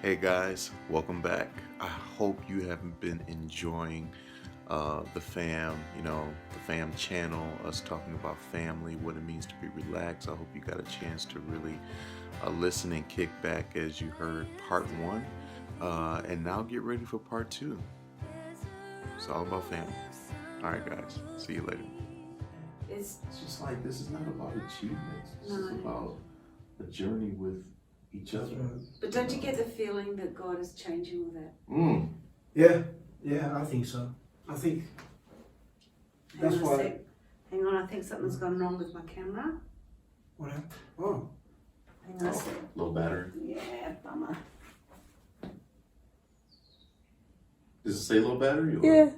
Hey guys, welcome back. I hope you have been enjoying the fam channel, us talking about family, what it means to be relaxed. I hope you got a chance to really listen and kick back as you heard part one. And now get ready for part two. It's all about family. All right, guys. See you later. It's just like this is not about achievements. This is No. about a journey with each other. But don't you get the feeling that God is changing all that? Yeah, I think so. I think Hang that's on a why. sec. Hang on, I think something's gone wrong with my camera. What happened? Oh, Hang on a sec. Low battery. Yeah, bummer. Does it say low battery? Or? Yeah,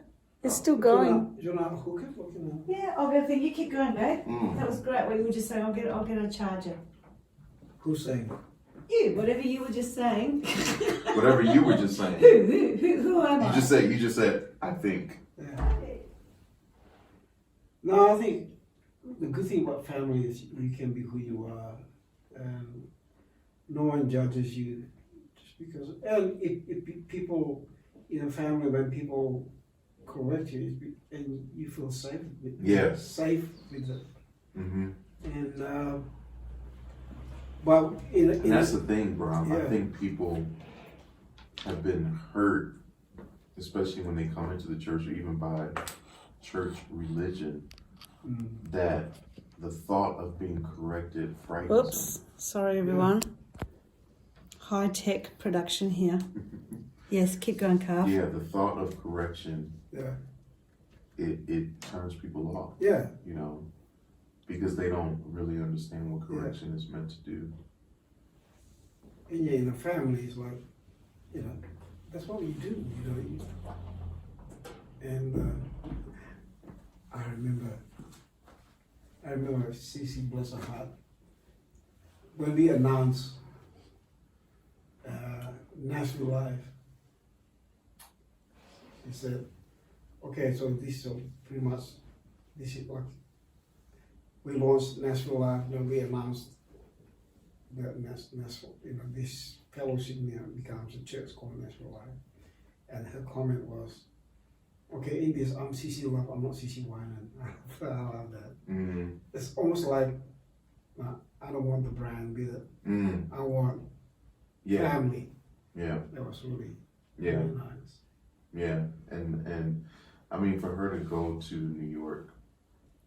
it's still going. You're not hook it, looking Yeah, I'll get a thing. You keep going, babe. Mm. That was great. What you were just saying, I'll get a charger. Who's saying? You, whatever you were just saying. Whatever you were just saying. Who am I? You just said, I think. Yeah. No, I think the good thing about family is you can be who you are, and no one judges you just because. And if people in a family, when people correct you, and you feel safe with safe with it, Mm-hmm. and. But And that's the thing, Bram. I Yeah. think people have been hurt, especially when they come into the church or even by church religion, that the thought of being corrected frightens Oops. Sorry, everyone. High tech production here. Yes, keep going, Carl. them. Yeah, the thought of correction, yeah, it turns people off, yeah, because they don't really understand what correction is meant to do. and yeah, in a family, it's like, that's what we do, and I remember Cece, bless her heart, when we announced National Life, she said, okay, so pretty much, this is what we launched National Life, we announced that National, this fellowship now becomes a church called National Life. And her comment was, okay, in this, I'm CC Love, I'm not CC Winan. I love that. Mm-hmm. It's almost like, I don't want the brand with it. I want family. Yeah. That was really, Yeah. really nice. Yeah. And I mean, for her to go to New York,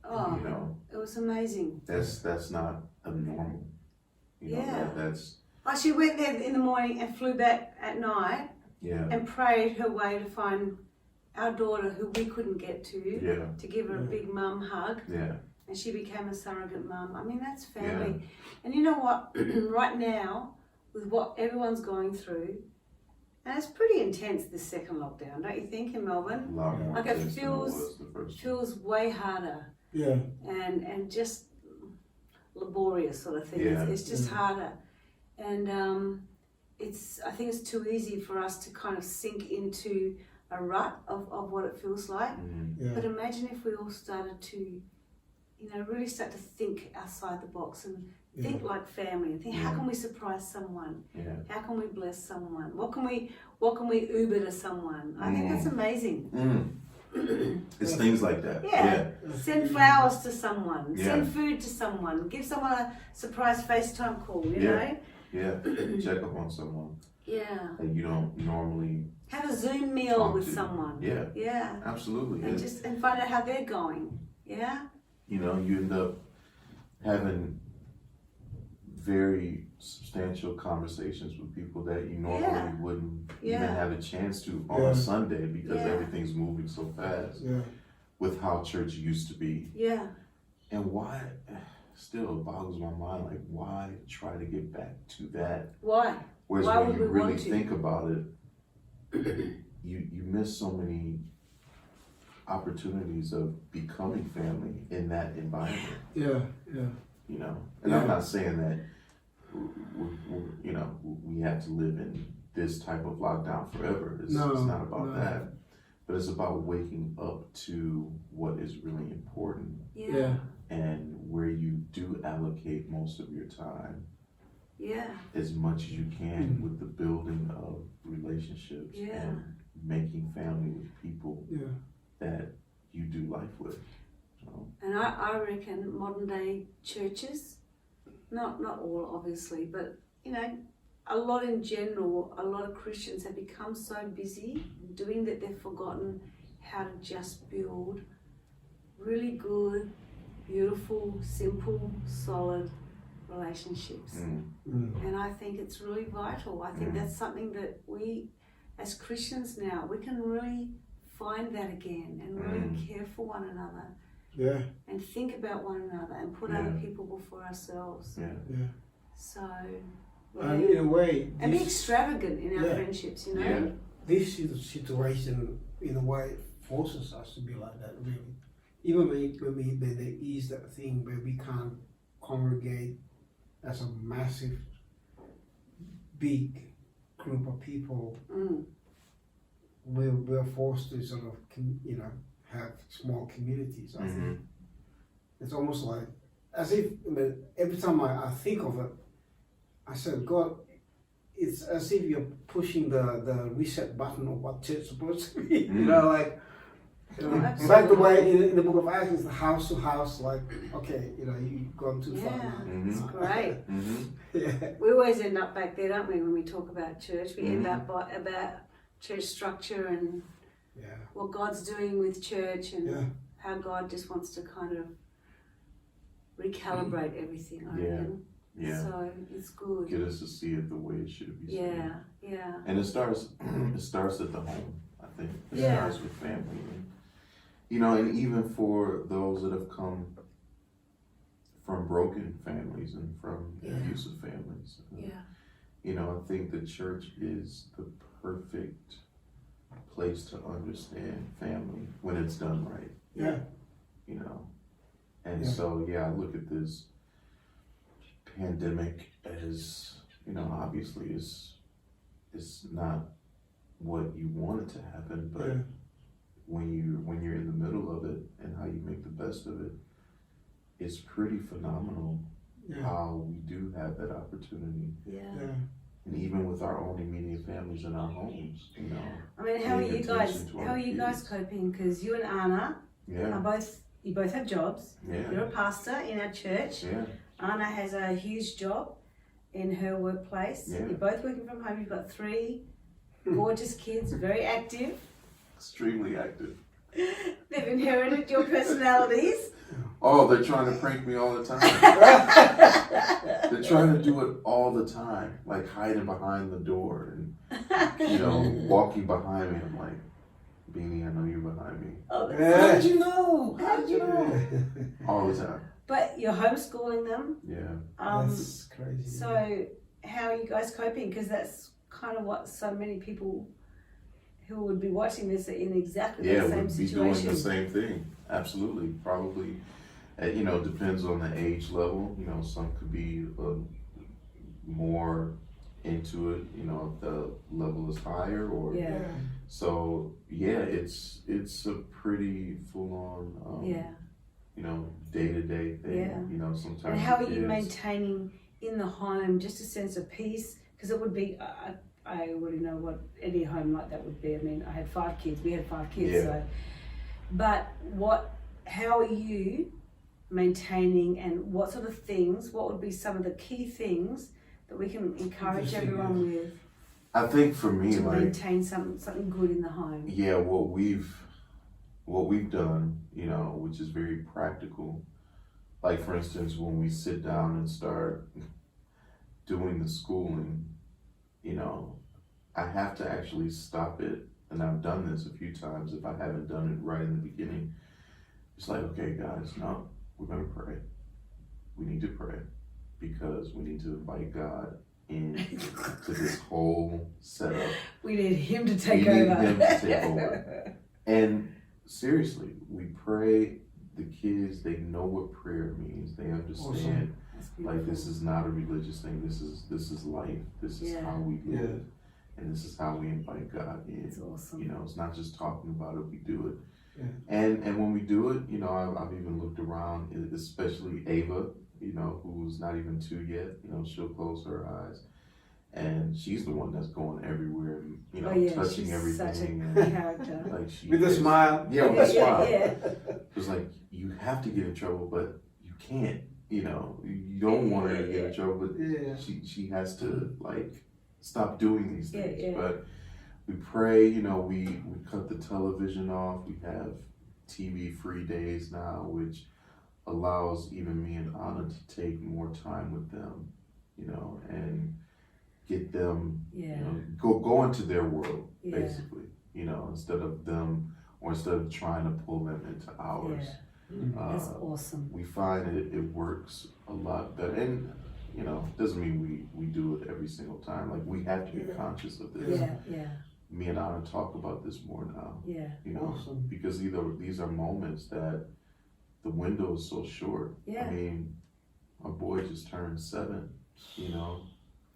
Oh, it was amazing. that's not abnormal. That's She went there in the morning and flew back at night and prayed her way to find our daughter who we couldn't get to give her a big mum hug. Yeah. And she became a surrogate mum. I mean, that's family. Yeah. And you know what? Right now, with what everyone's going through, and it's pretty intense, this second lockdown, don't you think, in Melbourne? Like it feels way harder. Yeah. And just laborious sort of thing. Yeah. It's just harder. And I think it's too easy for us to kind of sink into a rut of what it feels like. Yeah. But imagine if we all started to, really start to think outside the box and think like family and think, how can we surprise someone? Yeah. How can we bless someone? What can we Uber to someone? I think that's amazing. It's things like that. Yeah. Send flowers to someone. Yeah. Send food to someone. Give someone a surprise FaceTime call, you know? Yeah. Check up on someone. Yeah. That you don't normally have a Zoom meal talk with to. someone. Yeah. Yeah. Absolutely. And find out how they're going. Yeah. You end up having very substantial conversations with people that you normally wouldn't even have a chance to on a Sunday because everything's moving so fast with how church used to be. Yeah. And why, still boggles my mind, like why try to get back to that? Why? Whereas Why when would you we really want to? think about it, you miss so many opportunities of becoming family in that environment. Yeah. And I'm not saying that we have to live in this type of lockdown forever. It's not about that, but it's about waking up to what is really important. Yeah. And where you do allocate most of your time Yeah. as much as you can with the building of relationships Yeah. and making family with people Yeah. that you do life with. So, And I reckon modern day churches, not all obviously, but you know, a lot in general, a lot of Christians have become so busy doing that they've forgotten how to just build really good, beautiful, simple, solid relationships. And I think it's really vital. I think that's something that we as Christians now, we can really find that again and really care for one another. Yeah. And think about one another and put other people before ourselves. yeah. Yeah. So, And in a way, and be this, extravagant in our friendships, you know? Yeah. this situation, in a way, forces us to be like that, really. Even when there is that thing where we can't congregate as a massive, big group of people, we're forced to sort of, have small communities, I think. It's almost like, as if, every time I think of it, I said, God, it's as if you're pushing the reset button of what church is supposed to be. Like the way in the book of Acts, it's the house to house, like, okay, you've gone too far now. It's great. Yeah. We always end up back there, don't we, when we talk about church? We end up about church structure and what God's doing with church and how God just wants to kind of recalibrate everything, I reckon. Yeah. So it's good. Get us to see it the way it should be seen. Yeah. And it starts at the home, I think. It Yeah. starts with family. And even for those that have come from broken families and from abusive families. I think the church is the perfect place to understand family when it's done right. Yeah. And so I look at this pandemic as, obviously it's not what you want it to happen, but when you're in the middle of it and how you make the best of it, it's pretty phenomenal how we do have that opportunity. And even with our own immediate families in our homes, I mean, how are you guys kids. coping? Because you and Anna are you both have jobs. Yeah. You're a pastor in our church. Yeah. Anna has a huge job in her workplace. Yeah. You're both working from home. You've got 3 gorgeous kids, very active. Extremely active. They've inherited your personalities. Oh, they're trying to prank me all the time. They're trying to do it all the time, like hiding behind the door and, walking behind me. I'm like, Beanie, I know you're behind me. Oh, How did you know? How did you know? All the time. But you're homeschooling them. Yeah. That's crazy. So how are you guys coping? Because that's kind of what so many people who would be watching this are in exactly the same would be situation. doing the same thing. Absolutely. Probably, depends on the age level. Some could be more into it, if the level is higher or so it's a pretty full on day-to-day thing. Sometimes. And how are you maintaining in the home just a sense of peace? Because it would be I already know what any home like that would be. I mean, I had 5 kids. We had 5 kids. So, but how are you maintaining, and what sort of things? What would be some of the key things that we can encourage everyone with? I think for me, to maintain something good in the home. Yeah, what we've done, which is very practical. Like for instance, when we sit down and start doing the schooling, I have to actually stop it. And I've done this a few times if I haven't done it right in the beginning. It's like, okay, guys, no, we're going to pray. We need to pray because we need to invite God into this whole setup. We need Him to take over. Him to take over. And seriously, we pray. The kids, they know what prayer means. They understand. Like, this is not a religious thing. This is life. This is how we live. And this is how we invite God in. That's awesome. It's not just talking about it, we do it. Yeah. And when we do it, I've even looked around, especially Ava, who's not even 2 yet, she'll close her eyes. and she's the one that's going everywhere and, you know, Oh, yeah, touching she's everything. such a And, character. like she With a is- smile. Yeah, with a smile. Yeah. It's like, you have to get in trouble, but you can't, you know, you don't want her to get in trouble, but Yeah. she has to, like, stop doing these Yeah, things. yeah. But we pray, you know, we cut the television off. We have TV-free days now, which allows even me and Anna to take more time with them, you know, and get them, Yeah. you know, go into their world, Yeah. basically, you know, instead of trying to pull them into ours. Yeah. That's awesome. We find it works a lot better, and you know, doesn't mean we do it every single time. Like, we have to be conscious of this. Yeah, yeah, Me and Anna talk about this more now, yeah. you know, Awesome. because these are moments that the window is so short. Yeah. I mean, my boy just turned 7, you know.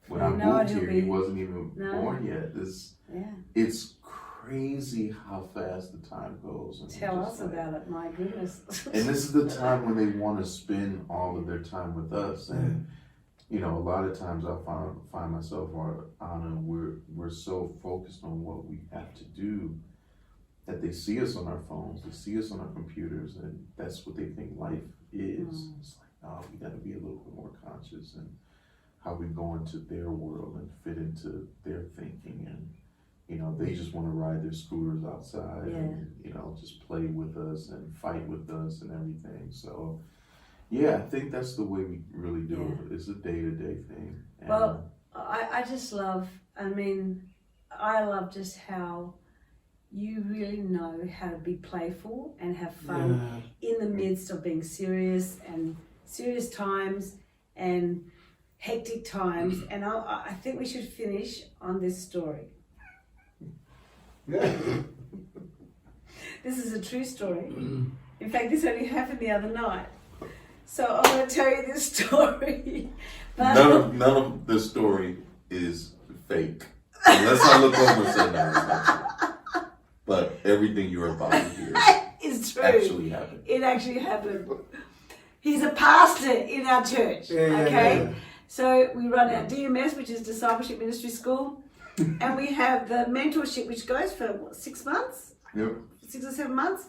When I I know moved it'll here, he be- wasn't even No. born yet. Yeah. It's crazy how fast the time goes. And I'm Tell just us like- about it, my goodness. And this is the time when they want to spend all of their time with us. And you know, a lot of times I find myself or Anna, we're so focused on what we have to do that they see us on our phones, they see us on our computers, and that's what they think life is. It's like, oh, we got to be a little bit more conscious and how we go into their world and fit into their thinking. And you know, they just want to ride their scooters outside and, you know, just play with us and fight with us and everything. So, yeah, I think that's the way we really do it. It's a day-to-day thing. And Well, I just love, I love just how you really know how to be playful and have fun in the midst of being serious and serious times and hectic times. And I think we should finish on this story. Yeah. This is a true story. In fact, this only happened the other night. So I'm going to tell you this story. But none of the story is fake. Unless I look over and say, no, it's not true. But everything you're about to hear it's true. actually happened. It actually happened. He's a pastor in our church. Okay? So we run our DMS, which is Discipleship Ministry School. And we have the mentorship, which goes for 6 months? Yep. 6 or 7 months.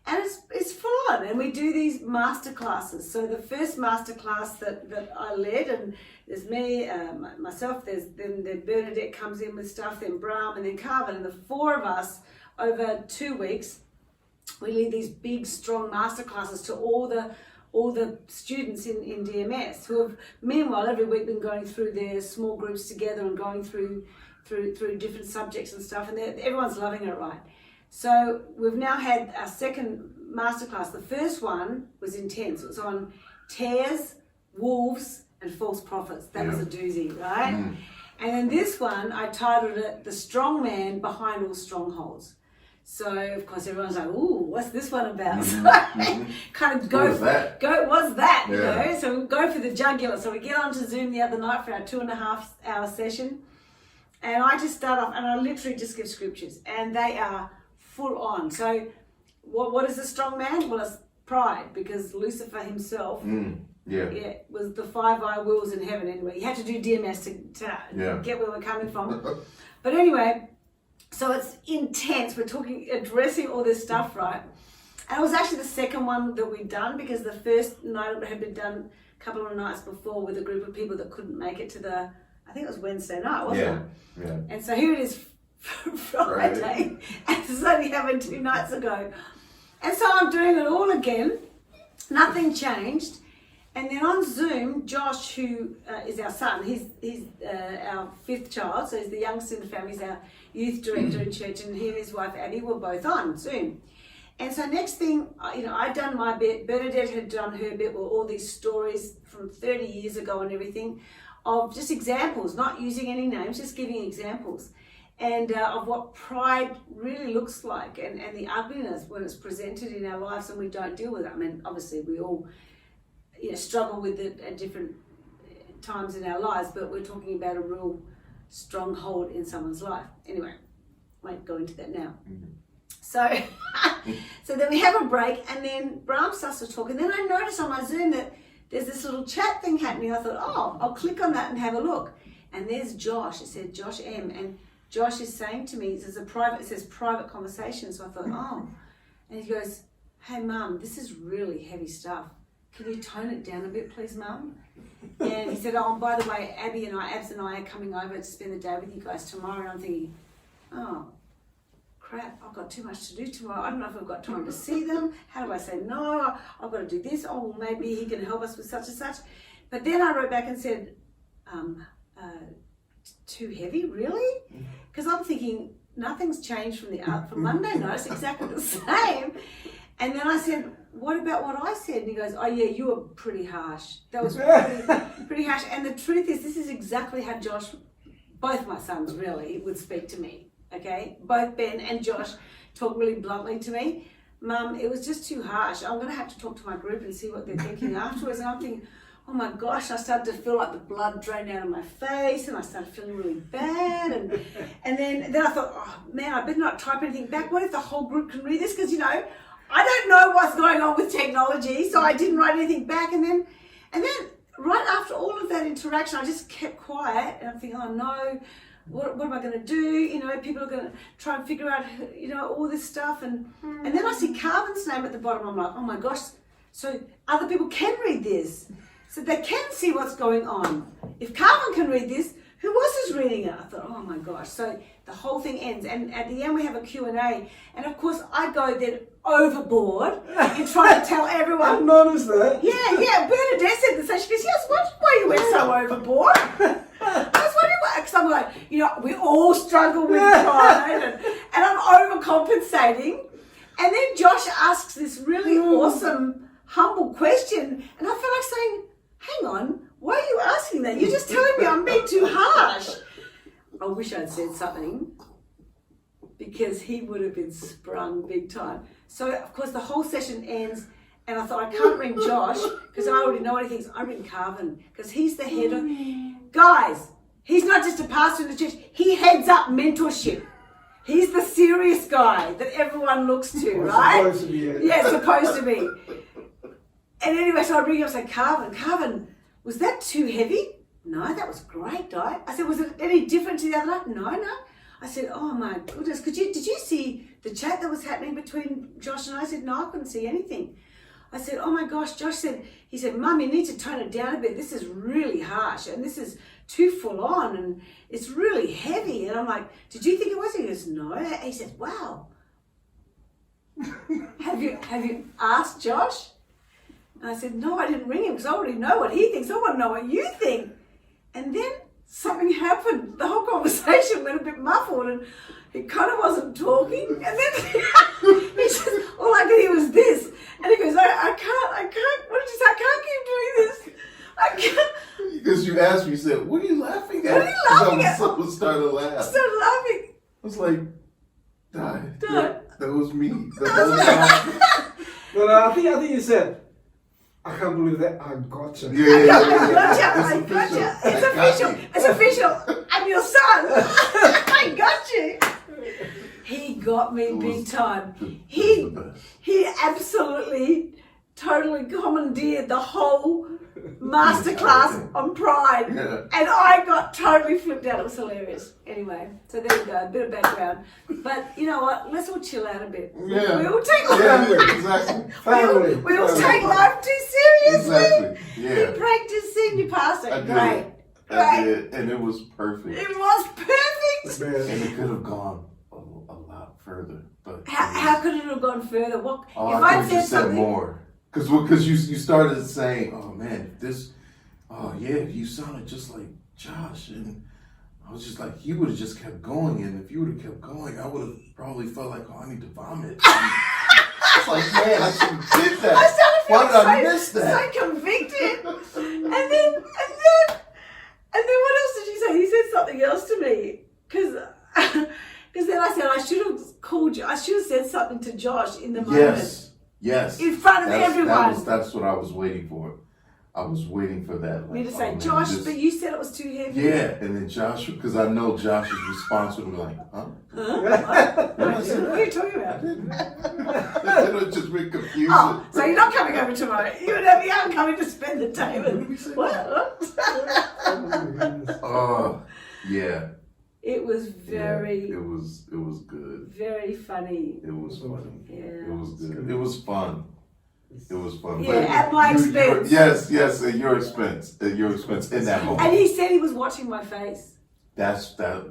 And it's full on. And we do these master classes. So the first master class that I led, and there's me, myself, then Bernadette comes in with stuff, then Bram, and then Carvin. And the 4 of us, over 2 weeks, we lead these big, strong master classes to all the students in DMS who have, meanwhile, every week been going through their small groups together and going through different subjects and stuff, and everyone's loving it, right? So we've now had our second masterclass. The first one was intense. It was on tares, wolves, and false prophets. That was a doozy, right? And then this one, I titled it "The Strong Man Behind All Strongholds." So of course everyone's like, "Ooh, what's this one about?" So kind of What's that? What's that? You Yeah. know. So we go for the jugular. So we get onto Zoom the other night for our 2.5-hour session. And I just start off, and I literally just give scriptures, and they are full on. So, what is the strong man? Well, it's pride, because Lucifer himself, was the 5 wills in heaven. Anyway, you had to do DMS to get where we're coming from. But anyway, so it's intense. We're addressing all this stuff, right? And it was actually the second one that we'd done, because the first night had been done a couple of nights before with a group of people that couldn't make it to I think it was Wednesday night, wasn't it? Yeah. And so here it is Friday, and this only happened 2 nights ago. And so I'm doing it all again. Nothing changed. And then on Zoom, Josh, who is our son, he's our 5th child, so he's the youngest in the family, he's our youth director in church, and he and his wife Abby were both on Zoom. And so next thing, I'd done my bit, Bernadette had done her bit with all these stories from 30 years ago and everything, of just examples, not using any names, just giving examples, and of what pride really looks like, and the ugliness when it's presented in our lives and we don't deal with it. I mean, obviously we all struggle with it at different times in our lives, but we're talking about a real stronghold in someone's life. Anyway, won't go into that now. So then we have a break, and then Bram starts to talk, and then I notice on my Zoom that there's this little chat thing happening. I thought, I'll click on that and have a look. and there's Josh. It said Josh M, and Josh is saying to me, it says private conversation. So I thought, oh, and he goes, hey Mum, this is really heavy stuff. Can you tone it down a bit, please, Mum? And he said, oh, by the way, Abs and I are coming over to spend the day with you guys tomorrow. And I'm thinking, oh, crap, I've got too much to do tomorrow. I don't know if I've got time to see them. How do I say no? I've got to do this. Oh, maybe he can help us with such and such. But then I wrote back and said, too heavy, really? Because I'm thinking nothing's changed from Monday night. It's exactly the same. And then I said, what about what I said? And he goes, oh yeah, you were pretty harsh. That was pretty harsh. And the truth is, this is exactly how Josh, both my sons really, would speak to me. Okay, both Ben and Josh talk really bluntly to me. Mum, it was just too harsh. I'm going to have to talk to my group and see what they're thinking afterwards. And I'm thinking, oh my gosh, I started to feel like the blood drained out of my face, and I started feeling really bad. And then I thought, oh man, I better not type anything back. What if the whole group can read this? Because, you know, I don't know what's going on with technology, so I didn't write anything back. And then right after all of that interaction, I just kept quiet, and I'm thinking, oh no, what am I going to do? You know, people are going to try and figure out, you know, all this stuff. And then I see Carvin's name at the bottom. I'm like, oh my gosh, so other people can read this. So they can see what's going on. If Carvin can read this, who else is reading it? I thought, oh my gosh. So the whole thing ends. And at the end, we have a Q&A. And of course, I go then overboard in trying to tell everyone. I noticed that. Yeah. Bernadette said the same. She goes, yes, why you went so overboard? I was wondering why. Because I'm like, you know, we all struggle with pride. And I'm overcompensating. And then Josh asks this really awesome, humble question. And I feel like saying, hang on, why are you asking that? You're just telling me I'm being too harsh. I wish I'd said something, because he would have been sprung big time. So, of course, the whole session ends, and I thought, I can't ring Josh, because I already know what he thinks. I ring Carvin, because he's the head of... Guys, he's not just a pastor in the church. He heads up mentorship. He's the serious guy that everyone looks to, right? Supposed to be, yeah, supposed to be. And anyway, so I ring him and say, Carvin, was that too heavy? No, that was great, Di. I said, was it any different to the other night? No. I said, oh my goodness, did you see the chat that was happening between Josh and I? I said, no, I couldn't see anything. I said, oh my gosh, Josh said, he said, Mum, you need to tone it down a bit. This is really harsh, and this is too full on, and it's really heavy. And I'm like, did you think it was? He goes, no. He said, wow. Have you asked Josh? And I said, no, I didn't ring him, because I already know what he thinks. I want to know what you think. And then something happened. The whole conversation went a bit muffled, and he kind of wasn't talking. And then he just, all I could hear was this. And he goes, I can't, what did you say? I can't keep doing this. I can't. Because you asked me, you said, what are you laughing at? What are you laughing at? I started laughing. I started laughing. I was like, Di, that was me. But I think you said, I can't believe that. I gotcha. Yeah. I gotcha. It's official. I'm your son. I got you. He got me big time. He absolutely, totally commandeered the whole masterclass on pride. Yeah. And I got totally flipped out. It was hilarious. Anyway, so there you go, a bit of background. But you know what? Let's all chill out a bit. Yeah. We all take Exactly. We all take life too seriously. Exactly. Yeah. You practice senior pastor. I did. Great. I did, and it was perfect. It was perfect. And it could have gone a lot further. But How could it have gone further? What if I I'd could have said something more? Because you started saying, oh man, you sounded just like Josh, and I was just like, you would have just kept going, and if you would have kept going, I would have probably felt like, oh, I need to vomit. It's like, man, I should have did that. I started Why did I feeling miss that? so convicted. and then what else did you say? He said something else to me, because then I said I should have called you. I should have said something to Josh in the moment. Yes. In front of everyone. That's what I was waiting for. I was waiting for that. Me Like, to say, man, Josh, this- but you said it was too heavy. Yeah, and then Josh, because I know Josh's response would be like, huh? Huh? What? What was What are you talking about? It would just be confusing. Oh, so you're not coming over tomorrow. You and Abby are coming to spend the day What with did we say? What? Oh, yeah. It was Yeah, very, it was good. very funny. It was funny. Yeah. It was good. It was fun. It was fun. Yeah, at my expense. Yes, at your expense. At your expense in that moment. And he said he was watching my face. That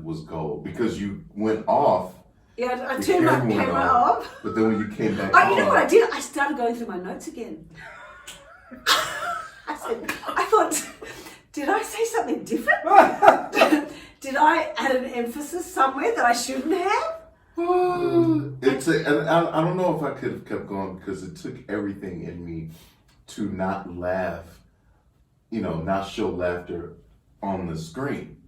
was gold because you went off, Yeah, I The turned my camera went camera off. off. but then when you came back Oh, on, you know what I did? I started going through my notes again. I thought, did I say something different? Did I add an emphasis somewhere that I shouldn't have? and I don't know if I could have kept going because it took everything in me to not laugh, not show laughter on the screen.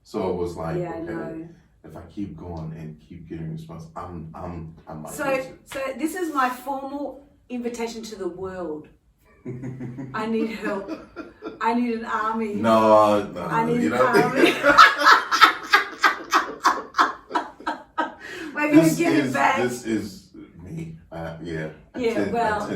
So it was like, Yeah, I okay, know. if I keep going and keep getting response, I might lose So this is my formal invitation to the world. I need help. I need an army. No, I need you an know. army. We're going to get it back. This is me. Yeah. I tend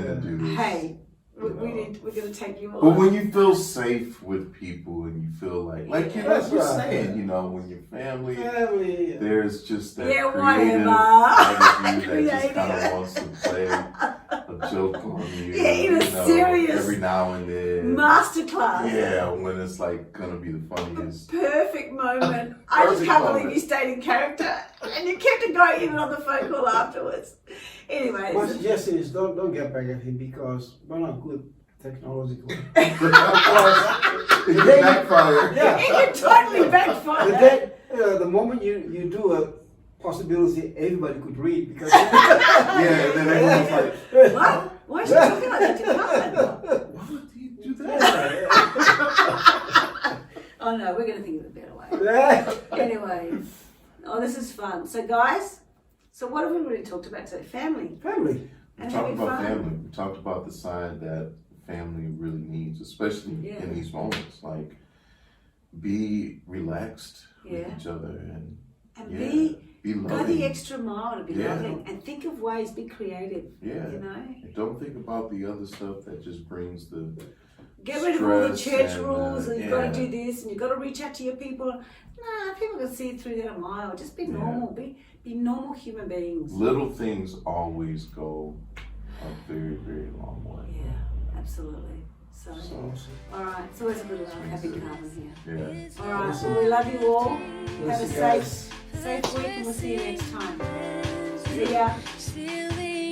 to do this. Hey, we're know. going to take you But on. when you feel safe with people and you feel like Yeah. that's what That's you're right. saying, when you're family, Family. there's just that Yeah, creative whatever. part of you that just kind Creative. of wants to play a joke on you. Yeah, in a serious every now and then. Masterclass. Yeah, when it's like gonna be the funniest. Perfect moment. I just Perfect can't moment. believe you stayed in character. And you kept it going even on the phone call afterwards. Anyway. My suggestion is don't get back at him because we're not good technologically. It can backfire. Yeah. It can totally But backfire. then, the moment you do a possibility, everybody could read because. Yeah, and then everyone's like, What? Why are you talking like that to Carvin? why would he do that? Oh no, we're going to think of a better way. Anyway. Oh, this is fun. So guys, what have we really talked about today? Family. Family. We And talked having about fun. family. We talked about the side that family really needs, especially Yeah. in these moments. Like, be relaxed Yeah. with each other and And yeah, go be loving. the extra mile to be Yeah. loving. And think of ways, be creative. Yeah. You know? And don't think about the other stuff that just brings the Get rid of all the stress church and, rules and you've got yeah. to do this and you've got to reach out to your people. Nah, people can see through that a mile. Just be Yeah. normal. Be normal human beings. little things always go a very, very long way. Yeah, absolutely. So, So, all right. It's always a good laugh having Carvin here. Yeah. All right. Well, we love you all. Have a Bless you guys. safe week, and we'll see you next time. See ya. Still the